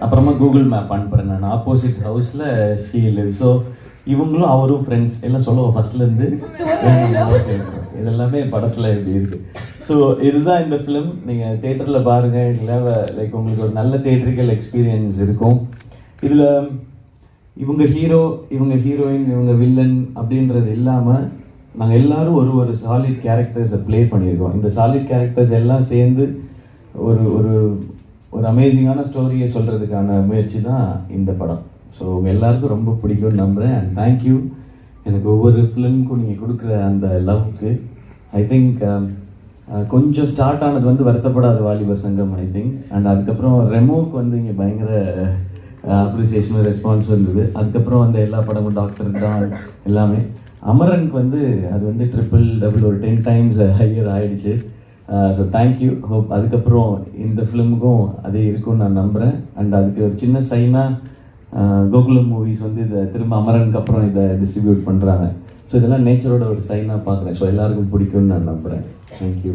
அப்புறமா Google map அனுப்புகிறேன் நான், ஆப்போசிட் ஹவுஸில் ஷீ லிவ். ஸோ இவங்களும் அவரும் ஃப்ரெண்ட்ஸ் எல்லாம் சொல்லுவோம் ஃபர்ஸ்ட்லேருந்து. இதெல்லாமே படத்தில் இப்படி இருக்குது. ஸோ இதுதான் இந்த ஃபிலிம். நீங்கள் தேட்டரில் பாருங்கள், இல்லை லைக் உங்களுக்கு ஒரு நல்ல தேட்டரிக்கல் எக்ஸ்பீரியன்ஸ் இருக்கும். இதில் இவங்க ஹீரோ, இவங்க ஹீரோயின், இவங்க வில்லன் அப்படின்றது இல்லாமல் நாங்கள் எல்லாரும் ஒரு சாலிட் கேரக்டர்ஸை ப்ளே பண்ணியிருக்கோம். இந்த சாலிட் கேரக்டர்ஸ் எல்லாம் சேர்ந்து ஒரு ஒரு ஒரு அமேசிங்கான ஸ்டோரியை சொல்கிறதுக்கான முயற்சி தான் இந்த படம். ஸோ உங்கள் எல்லாருக்கும் ரொம்ப பிடிக்கும்னு நம்புகிறேன். அண்ட் தேங்க்யூ எனக்கு ஒவ்வொரு ஃபிலிமுக்கும் நீங்கள் கொடுக்குற அந்த லவ்க்கு. ஐ திங்க் கொஞ்சம் ஸ்டார்ட் ஆனது வந்து வருத்தப்படாத வாலிபர் சங்கம் ஐ திங்க். அண்ட் அதுக்கப்புறம் ரெமோவுக்கு வந்து இங்கே பயங்கர அப்ரிசியேஷன் ரெஸ்பான்ஸ் இருந்தது. அதுக்கப்புறம் வந்து எல்லா படமும் டாக்டர் தான் எல்லாமே. அமரனுக்கு வந்து அது வந்து ட்ரிபிள் டபுள் ஒரு 10 times ஹையர் ஆகிடுச்சு. So thank you. ஹோப் அதுக்கப்புறம் இந்த ஃபிலிமுக்கும் அதே இருக்கும்னு நான் நம்புகிறேன். அண்ட் அதுக்கு ஒரு சின்ன சைனாக கோகுலம் மூவிஸ் வந்து இதை திரும்ப அமரனுக்கு அப்புறம் இதை டிஸ்ட்ரிபியூட் பண்ணுறாங்க. ஸோ இதெல்லாம் நேச்சரோட ஒரு சைனாக பார்க்குறேன். ஸோ எல்லாருக்கும் பிடிக்கும்னு நான் நம்புகிறேன். தேங்க்யூ.